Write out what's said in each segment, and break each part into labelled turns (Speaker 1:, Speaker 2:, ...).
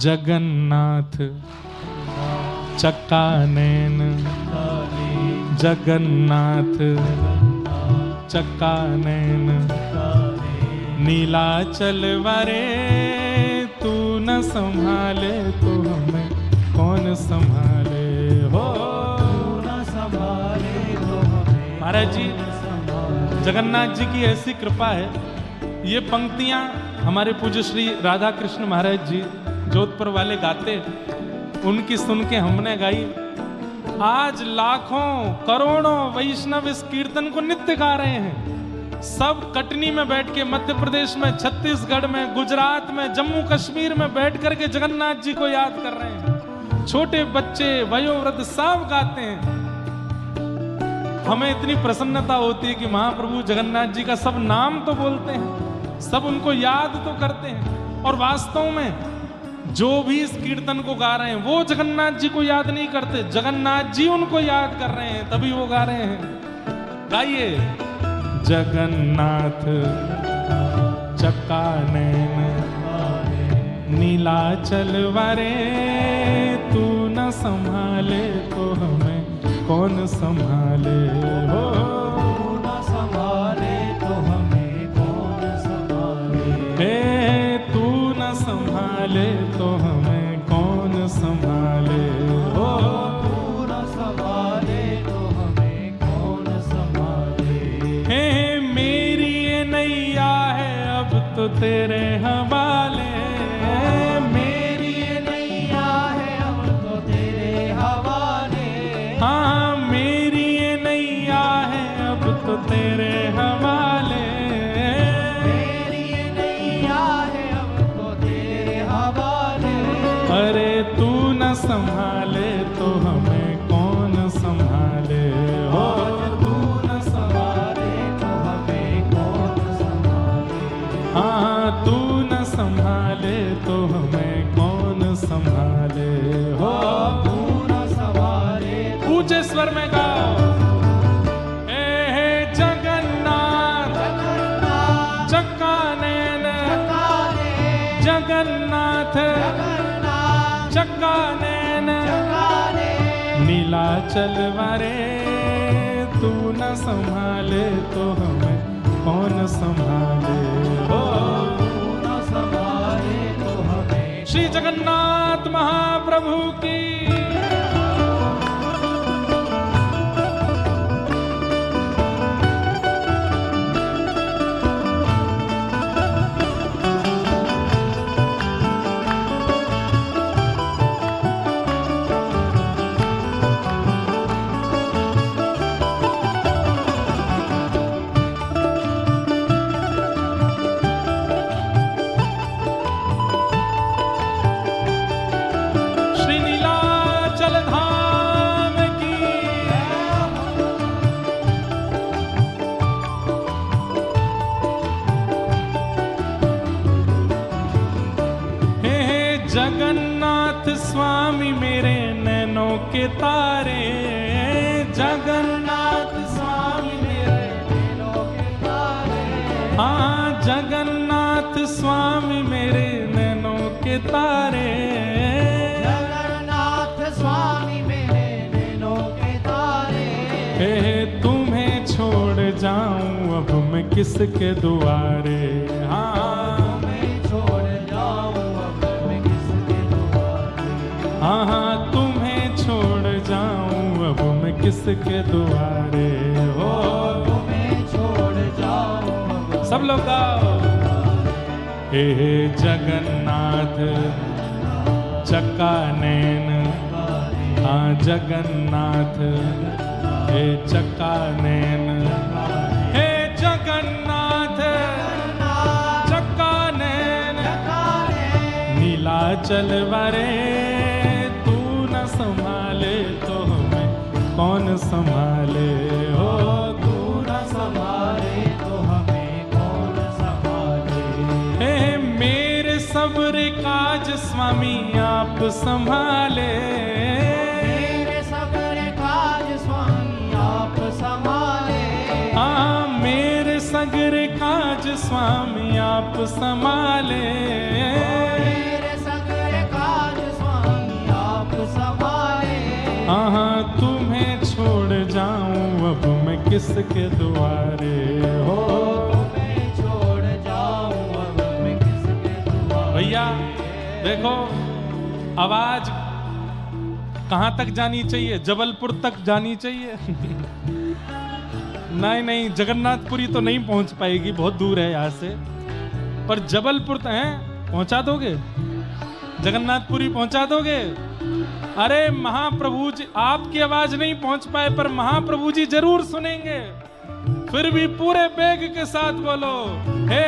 Speaker 1: जगन्नाथ चक्कानैन जगन्नाथ चक्कानैन नीलाचल वरे तू न संभाले तो हमें कौन संभाले हो न संभाले तो हमें। महाराज जी जगन्नाथ जी की ऐसी कृपा है, ये पंक्तियां हमारे पूज्य श्री राधा कृष्ण महाराज जी जोधपुर वाले गाते, उनकी सुन के हमने गाई। आज लाखों करोड़ों वैष्णव इस कीर्तन को नित्य गा रहे हैं। सब कटनी में बैठ के, मध्य प्रदेश में, छत्तीसगढ़ में, गुजरात में, जम्मू कश्मीर में बैठ करके जगन्नाथ जी को याद कर रहे हैं। छोटे बच्चे वयोवृद्ध सब गाते हैं। हमें इतनी प्रसन्नता होती है कि महाप्रभु जगन्नाथ जी का सब नाम तो बोलते हैं, सब उनको याद तो करते हैं, और वास्तव में जो भी इस कीर्तन को गा रहे हैं वो जगन्नाथ जी को याद नहीं करते, जगन्नाथ जी उनको याद कर रहे हैं, तभी वो गा रहे हैं। गाइए। जगन्नाथ चक्कानैन नीलाचल वरे तू न संभाले तो हमें कौन संभाले हो न संभाले तो हमें कौन संभाले। तू न संभाले तो हमें कौन संभाले हो तू न संभाले तो हमें कौन संभाले। मेरी ये नैया है अब तो तेरे हवाले, मेरी ये नैया है अब तो तेरे हवाले। हाँ मेरी ये नैया है अब तो तेरे हवाले, मेरी ये नैया है अब तो तेरे हवाले। अरे तू न संभाले तो हमें कौन संभाले हो तू न संभाले तो हमें कौन संभाले। हाँ तू न संभाले तो हमें कौन संभाले हो तू न संभाले। ऊंचे स्वर में गाओ। जगन्नाथ चक्कानैन जगन्नाथ चक्कानैन नीलाचल वरे तू न संभाले तो हमें कौन संभाले हो तू न संभाले तो हमें। श्री जगन्नाथ महाप्रभु की। जगन्नाथ स्वामी मेरे नैनों के तारे, जगन्नाथ स्वामी मेरे नैनों के तारे। हाँ जगन्नाथ स्वामी मेरे नैनों के तारे, जगन्नाथ स्वामी मेरे नैनों के तारे। तुम्हें छोड़ जाऊं अब मैं किसके दुआरे। हाँ हाँ तुम्हें छोड़ जाऊं अब मैं किसके दुआरे हो तुम्हें छोड़ जाऊं। सब लोग गाओ। हे जगन्नाथ चक्कानैन। हाँ जगन्नाथ हे चक्कानैन। हे जगन्नाथ चक्कानैन नीलाचल वरे संभाले तो हमें कौन संभाले हो तू न संभाले तो हमें कौन संभाले। हे मेरे सब्र काज स्वामी आप संभाले, मेरे सब्र काज स्वामी आप संभाले। हाँ मेरे सग्र काज स्वामी आप संभाले, मेरे सग्र काज किसके द्वारे हो,
Speaker 2: तुम्हें छोड़ जाऊं अब मैं किसके द्वारे।
Speaker 1: भैया देखो आवाज कहाँ तक जानी चाहिए, जबलपुर तक जानी चाहिए। नहीं जगन्नाथपुरी तो नहीं पहुंच पाएगी, बहुत दूर है यहाँ से, पर जबलपुर तो है, पहुंचा दोगे? जगन्नाथपुरी पहुंचा दोगे? अरे महाप्रभु जी आपकी आवाज नहीं पहुंच पाए पर महाप्रभु जी जरूर सुनेंगे। फिर भी पूरे बेग के साथ बोलो, हे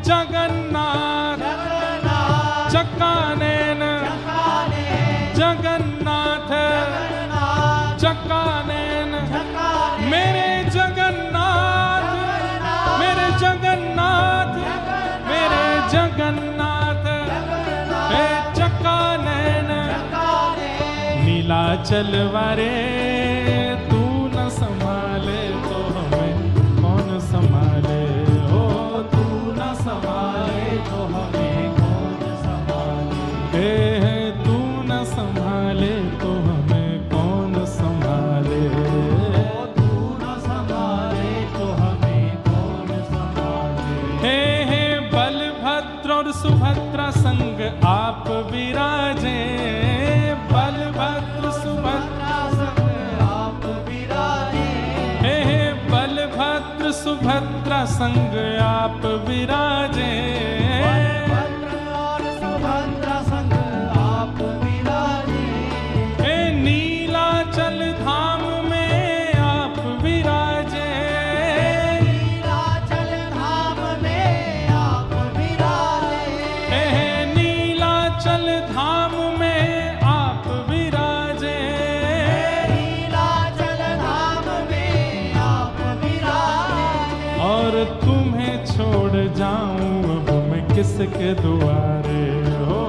Speaker 1: जगन्नाथ चक्कानैन जगन्नाथ चक्कानैन, मेरे जगन्नाथ मेरे जगन्नाथ मेरे जगन्नाथ हे चक्कानैन। नीलाचल वारे तू न संभाले तो हमें कौन संभाले, हो तू न संभाले तो हमें कौन संभाले, हे तू न संभाले तो हमें कौन संभाले,
Speaker 2: तू न संभाले तो हमें कौन संभाले।
Speaker 1: हे बलभद्र और सुभद्रा संग आप विराजे, बलभद्र सुभद्रा
Speaker 2: संग आप विराजे,
Speaker 1: हे बलभद्र सुभद्रा संग आप विराजे,
Speaker 2: बलभद्र और सुभद्रा संग आप विराजे,
Speaker 1: हे नीलाचल धाम में आप विराजे,
Speaker 2: नीलाचल धाम में आप विराजे,
Speaker 1: हे नीलाचल धाम में आप विराजे,
Speaker 2: नीलाचल धाम में आप विराजे।
Speaker 1: और तुम्हें छोड़ जाऊं अब मैं किसके द्वारे हो,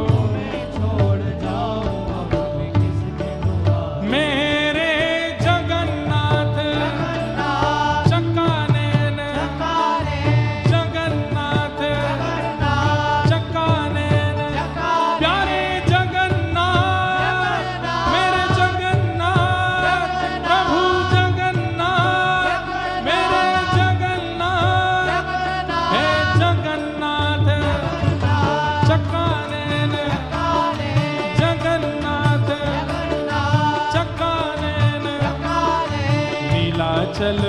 Speaker 2: तुम्हें छोड़ जाऊं अब मैं किसके द्वारे।
Speaker 1: मेरे जगन्नाथ चक्कानैन जगन्नाथ चक्कानैन, प्यारे जगन्नाथ मेरे जगन्नाथ, प्रभु जगन्नाथ मेरे जगन्नाथ, हे जगन्नाथ चक्कानैन जगन्नाथ चक्कानैन, नीलाचल